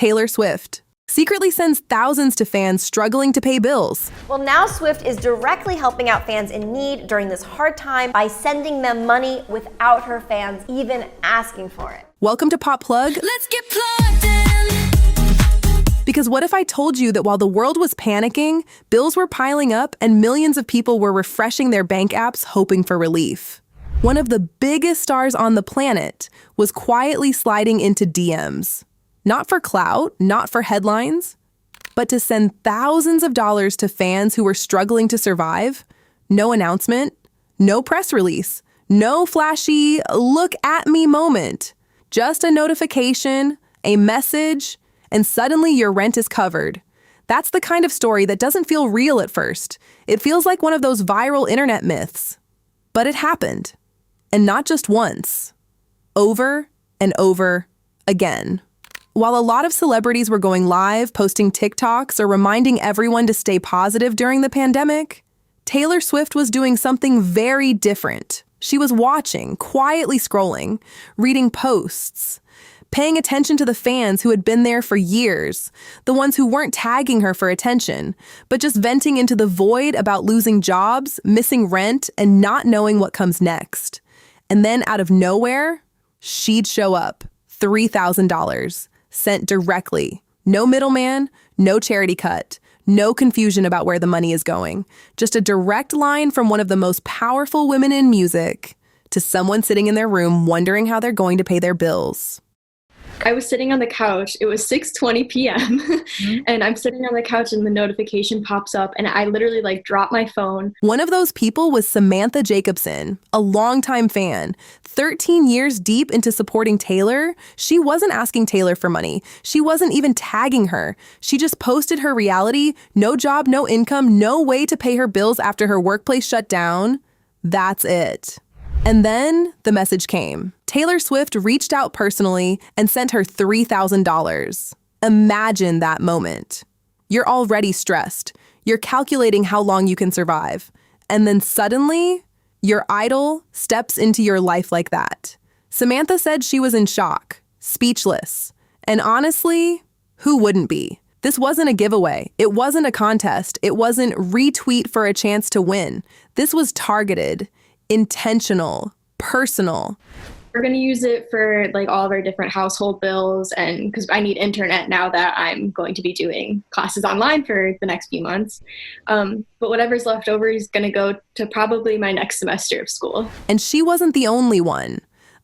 Taylor Swift secretly sends thousands to fans struggling to pay bills. Well, now Swift is directly helping out fans in need during this hard time by sending them money without her fans even asking for it. Welcome to PopPlug. Let's get plugged in. Because what if I told you that while the world was panicking, bills were piling up and millions of people were refreshing their bank apps hoping for relief? One of the biggest stars on the planet was quietly sliding into DMs. Not for clout, not for headlines, but to send thousands of dollars to fans who were struggling to survive. No announcement, no press release, no flashy look at me moment. Just a notification, a message, and suddenly your rent is covered. That's the kind of story that doesn't feel real at first. It feels like one of those viral internet myths. But it happened. And not just once. Over and over again. While a lot of celebrities were going live, posting TikToks, or reminding everyone to stay positive during the pandemic, Taylor Swift was doing something very different. She was watching, quietly scrolling, reading posts, paying attention to the fans who had been there for years, the ones who weren't tagging her for attention, but just venting into the void about losing jobs, missing rent, and not knowing what comes next. And then out of nowhere, she'd show up, $3,000. Sent directly. No middleman, no charity cut, no confusion about where the money is going. Just a direct line from one of the most powerful women in music to someone sitting in their room wondering how they're going to pay their bills. I was sitting on the couch. It was 6:20 p.m. And I'm sitting on the couch and the notification pops up and I literally dropped my phone. One of those people was Samantha Jacobson, a longtime fan. 13 years deep into supporting Taylor, she wasn't asking Taylor for money. She wasn't even tagging her. She just posted her reality, no job, no income, no way to pay her bills after her workplace shut down. That's it. And then the message came. Taylor Swift reached out personally and sent her $3,000. Imagine that moment. You're already stressed. You're calculating how long you can survive. And then suddenly, your idol steps into your life like that. Samantha said she was in shock, speechless. And honestly, who wouldn't be? This wasn't a giveaway. It wasn't a contest. It wasn't retweet for a chance to win. This was targeted, intentional, personal. We're going to use it for all of our different household bills, and because I need internet now that I'm going to be doing classes online for the next few months. But whatever's left over is going to go to probably my next semester of school. And she wasn't the only one.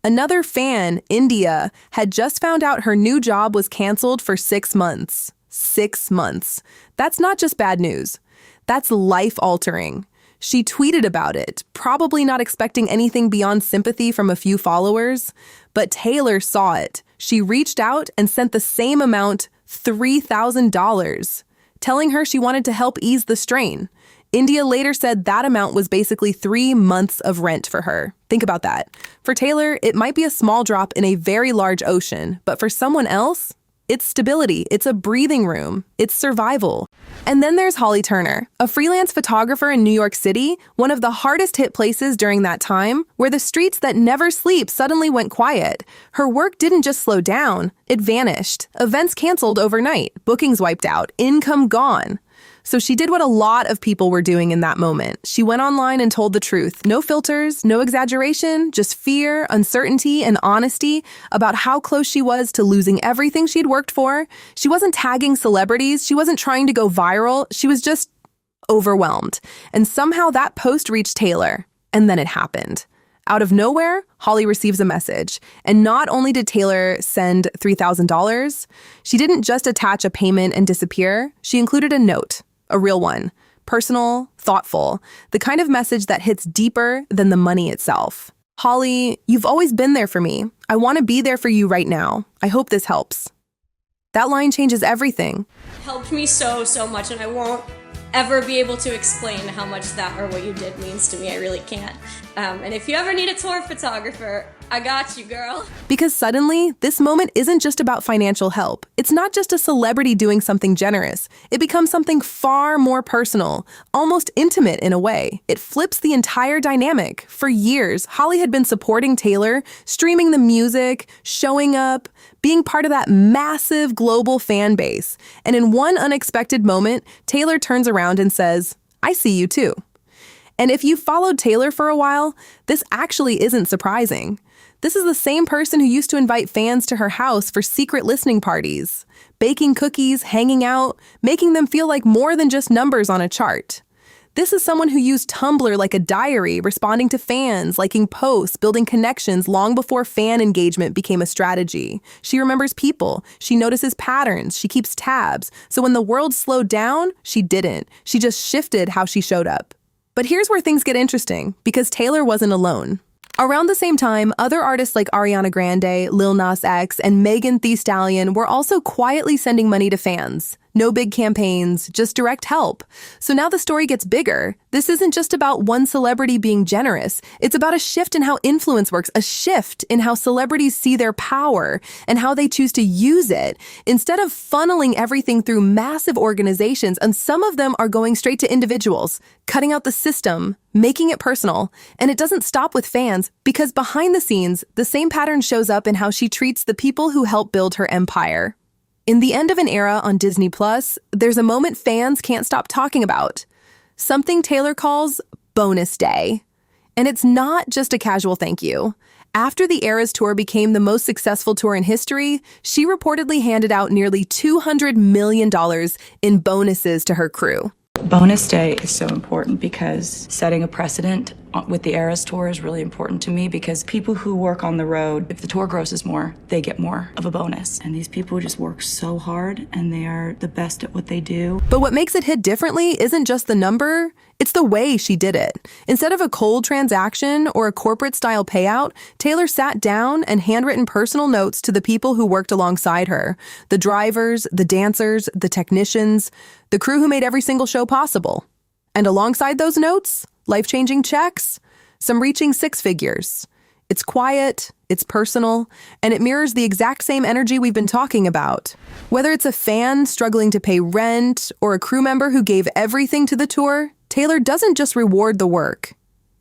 Another fan, India, had just found out her new job was canceled for 6 months. 6 months. That's not just bad news. That's life-altering. She tweeted about it, probably not expecting anything beyond sympathy from a few followers. But Taylor saw it. She reached out and sent the same amount, $3,000, telling her she wanted to help ease the strain. India later said that amount was basically 3 months of rent for her. Think about that. For Taylor, it might be a small drop in a very large ocean, but for someone else, it's stability, it's a breathing room, it's survival. And then there's Holly Turner, a freelance photographer in New York City, one of the hardest hit places during that time, where the streets that never sleep suddenly went quiet. Her work didn't just slow down, it vanished. Events canceled overnight, bookings wiped out, income gone. So she did what a lot of people were doing in that moment. She went online and told the truth. No filters, no exaggeration, just fear, uncertainty, and honesty about how close she was to losing everything she'd worked for. She wasn't tagging celebrities. She wasn't trying to go viral. She was just overwhelmed. And somehow that post reached Taylor. And then it happened. Out of nowhere, Holly receives a message. And not only did Taylor send $3,000, she didn't just attach a payment and disappear. She included a note. A real one, personal, thoughtful, the kind of message that hits deeper than the money itself. Holly, you've always been there for me. I want to be there for you right now. I hope this helps. That line changes everything. Helped me so much, and I won't ever be able to explain how much that or what you did means to me. I really can't. And if you ever need a tour photographer, I got you, girl. Because suddenly, this moment isn't just about financial help. It's not just a celebrity doing something generous. It becomes something far more personal, almost intimate in a way. It flips the entire dynamic. For years, Holly had been supporting Taylor, streaming the music, showing up, being part of that massive global fan base. And in one unexpected moment, Taylor turns around and says, "I see you too." And if you followed Taylor for a while, this actually isn't surprising. This is the same person who used to invite fans to her house for secret listening parties, baking cookies, hanging out, making them feel like more than just numbers on a chart. This is someone who used Tumblr like a diary, responding to fans, liking posts, building connections long before fan engagement became a strategy. She remembers people. She notices patterns. She keeps tabs. So when the world slowed down, she didn't. She just shifted how she showed up. But here's where things get interesting, because Taylor wasn't alone. Around the same time, other artists like Ariana Grande, Lil Nas X, and Megan Thee Stallion were also quietly sending money to fans. No big campaigns, just direct help. So now the story gets bigger. This isn't just about one celebrity being generous. It's about a shift in how influence works, a shift in how celebrities see their power and how they choose to use it. Instead of funneling everything through massive organizations, and some of them are going straight to individuals, cutting out the system, making it personal. And it doesn't stop with fans, because behind the scenes, the same pattern shows up in how she treats the people who help build her empire. In The End of an Era on Disney Plus, there's a moment fans can't stop talking about. Something Taylor calls bonus day. And it's not just a casual thank you. After the Eras tour became the most successful tour in history, she reportedly handed out nearly $200 million in bonuses to her crew. Bonus day is so important because setting a precedent with the Eras tour is really important to me, because people who work on the road, if the tour grosses more, they get more of a bonus. And these people just work so hard and they are the best at what they do. But what makes it hit differently isn't just the number, it's the way she did it. Instead of a cold transaction or a corporate-style payout, Taylor sat down and handwritten personal notes to the people who worked alongside her. The drivers, the dancers, the technicians, the crew who made every single show possible. And alongside those notes, life-changing checks, some reaching six figures. It's quiet, it's personal, and it mirrors the exact same energy we've been talking about. Whether it's a fan struggling to pay rent or a crew member who gave everything to the tour, Taylor doesn't just reward the work.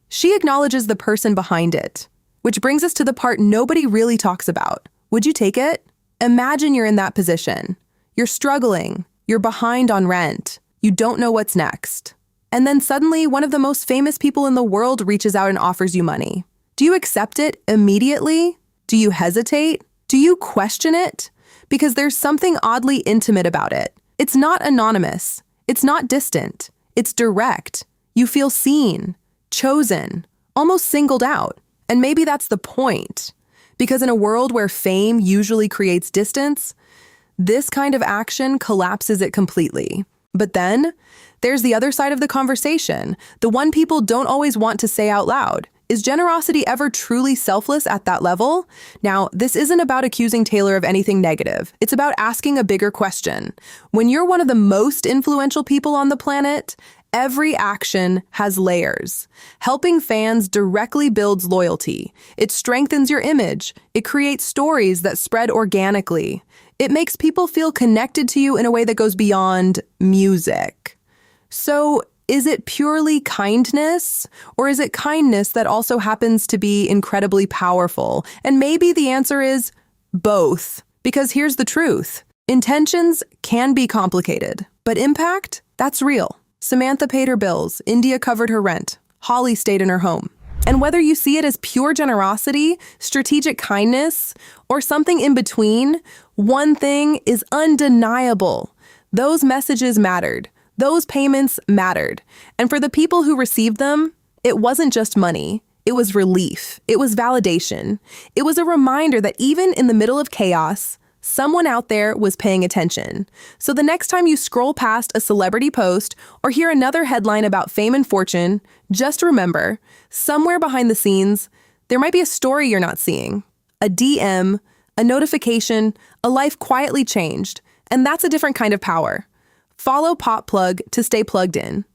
She acknowledges the person behind it. Which brings us to the part nobody really talks about. Would you take it? Imagine you're in that position. You're struggling. You're behind on rent. You don't know what's next. And then suddenly, one of the most famous people in the world reaches out and offers you money. Do you accept it immediately? Do you hesitate? Do you question it? Because there's something oddly intimate about it. It's not anonymous. It's not distant. It's direct. You feel seen, chosen, almost singled out. And maybe that's the point. Because in a world where fame usually creates distance, this kind of action collapses it completely. But then, there's the other side of the conversation, the one people don't always want to say out loud. Is generosity ever truly selfless at that level? Now, this isn't about accusing Taylor of anything negative. It's about asking a bigger question. When you're one of the most influential people on the planet, every action has layers. Helping fans directly builds loyalty. It strengthens your image. It creates stories that spread organically. It makes people feel connected to you in a way that goes beyond music. So, is it purely kindness, or is it kindness that also happens to be incredibly powerful? And maybe the answer is both, because here's the truth. Intentions can be complicated, but impact, that's real. Samantha paid her bills, India covered her rent, Holly stayed in her home. And whether you see it as pure generosity, strategic kindness, or something in between, one thing is undeniable. Those messages mattered. Those payments mattered. And for the people who received them, it wasn't just money. It was relief. It was validation. It was a reminder that even in the middle of chaos, someone out there was paying attention. So the next time you scroll past a celebrity post or hear another headline about fame and fortune, just remember, somewhere behind the scenes, there might be a story you're not seeing. A DM, a notification, a life quietly changed. And that's a different kind of power. Follow PopPlug to stay plugged in.